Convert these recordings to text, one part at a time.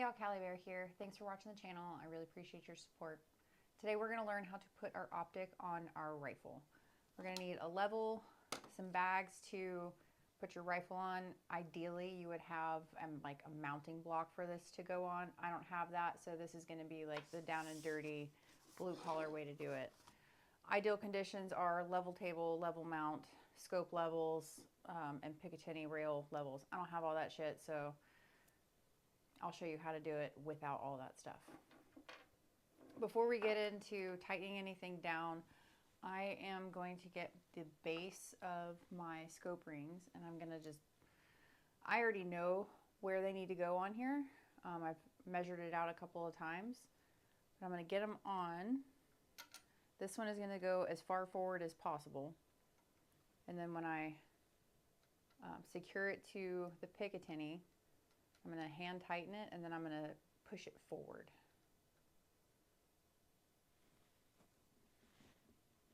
y'all, Callie Bear here. Thanks for watching the channel. I really appreciate your support. Today we're going to learn how to put our optic on our rifle. We're going to need a level, some bags to put your rifle on. Ideally you would have like a mounting block for this to go on. I don't have that, so this is going to be like the down and dirty blue collar way to do it. Ideal conditions are level table, level mount, scope levels, and Picatinny rail levels. I don't have all that shit, so I'll show you how to do it without all that stuff. Before we get into tightening anything down, I am going to get the base of my scope rings, and I'm going to I already know where they need to go on here. I've measured it out a couple of times, but I'm going to get them on. This one is going to go as far forward as possible, and then when I secure it to the Picatinny, I'm going to hand tighten it, and then I'm going to push it forward.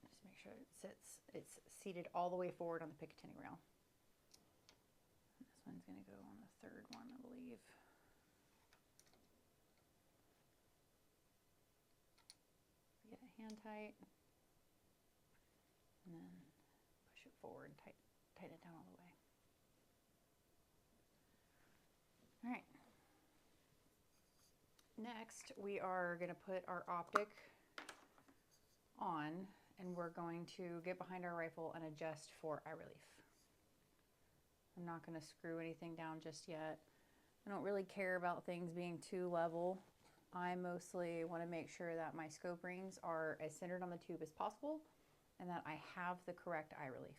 Just make sure it's seated all the way forward on the Picatinny rail. And this one's going to go on the third one, I believe. Get it hand tight, and then push it forward and tighten it down all the way. All right. Next, we are going to put our optic on, and we're going to get behind our rifle and adjust for eye relief. I'm not going to screw anything down just yet. I don't really care about things being too level. I mostly want to make sure that my scope rings are as centered on the tube as possible and that I have the correct eye relief.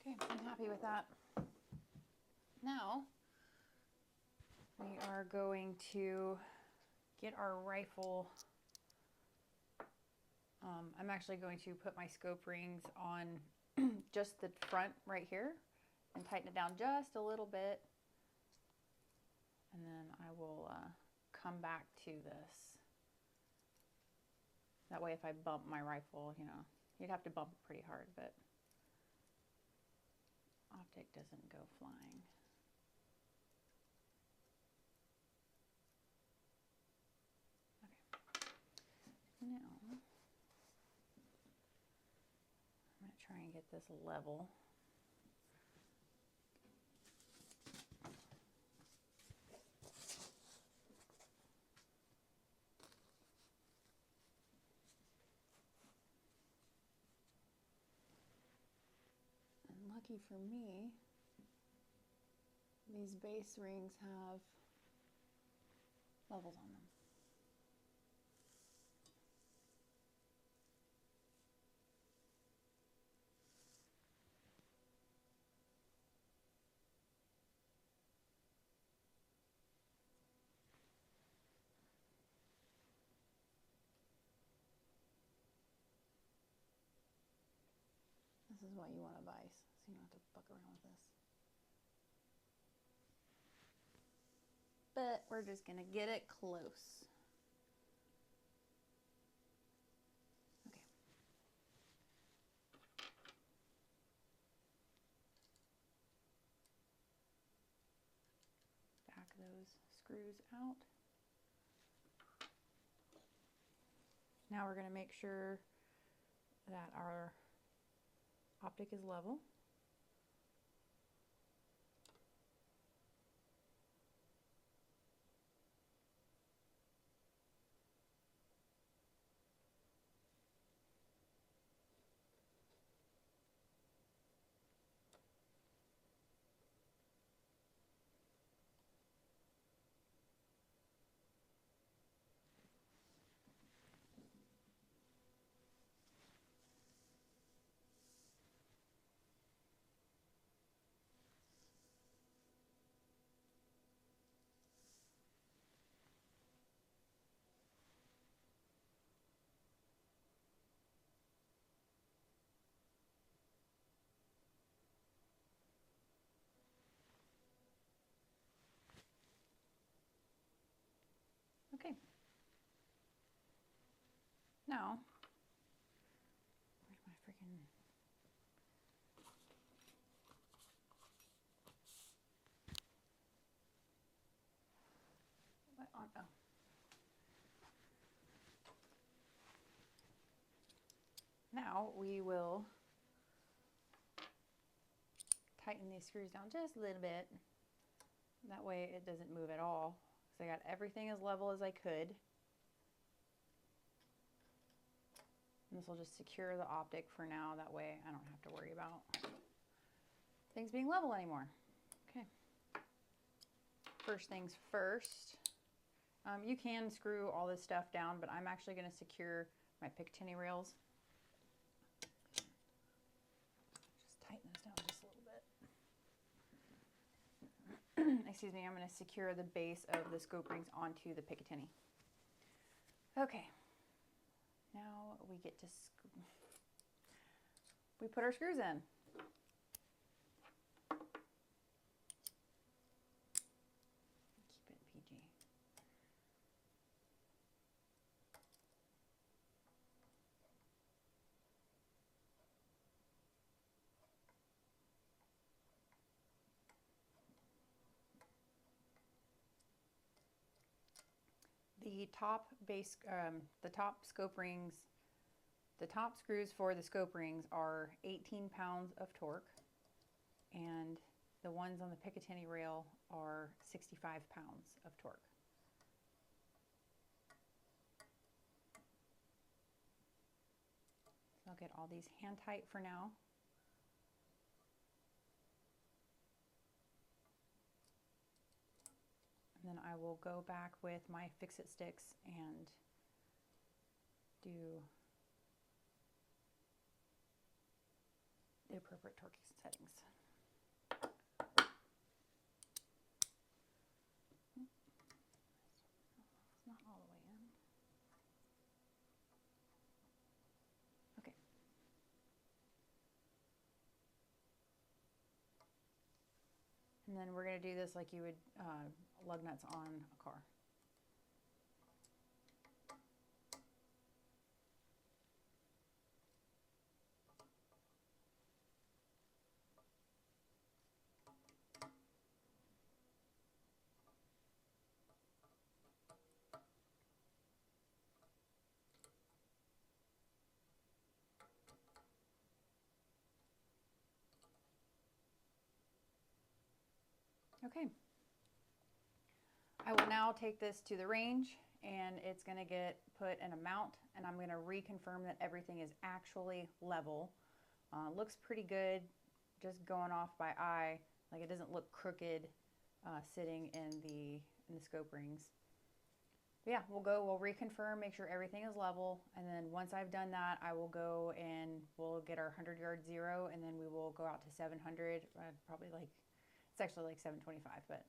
Okay, I'm happy with that. Now, we are going to get our rifle. I'm actually going to put my scope rings on just the front right here and tighten it down just a little bit. And then I will come back to this. That way if I bump my rifle, you know, you'd have to bump it pretty hard, but optic doesn't go flying. Okay. Now, I'm going to try and get this level. Lucky for me, these base rings have levels on them. This is why you want a vise, so you don't have to fuck around with this. But we're just gonna get it close. Okay. Back those screws out. Now we're gonna make sure that our optic is level. Okay. Now, where's my freaking... What on? Oh. Now we will tighten these screws down just a little bit. That way it doesn't move at all. So I got everything as level as I could. And this will just secure the optic for now. That way I don't have to worry about things being level anymore. Okay. First things first. You can screw all this stuff down, but I'm actually going to secure my Picatinny rails. Just tighten those down just a little bit. Excuse me, I'm going to secure the base of the scope rings onto the Picatinny. Okay, now we get to we put our screws in. Keep it PG. The top base, the top scope rings, the top screws for the scope rings are 18 pounds of torque, and the ones on the Picatinny rail are 65 pounds of torque. So I'll get all these hand tight for now. And then I will go back with my fix-it sticks and do the appropriate torque settings. It's not all the way in. Okay. And then we're going to do this like you would lug nuts on a car. Okay. I will now take this to the range, and it's going to get put in a mount, and I'm going to reconfirm that everything is actually level. Looks pretty good just going off by eye. Like, it doesn't look crooked sitting in the scope rings. But yeah, we'll reconfirm, make sure everything is level, and then once I've done that, I will go and we'll get our 100-yard zero, and then we will go out to 700, probably like, it's actually like 725, but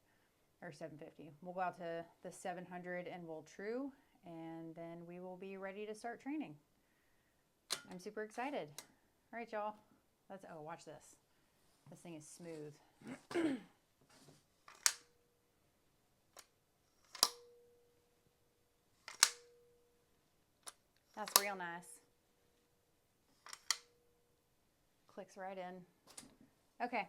or 750. We'll go out to the 700 and we'll true, and then we will be ready to start training. I'm super excited. All right, y'all. Oh, watch this. This thing is smooth. That's real nice. Clicks right in. Okay,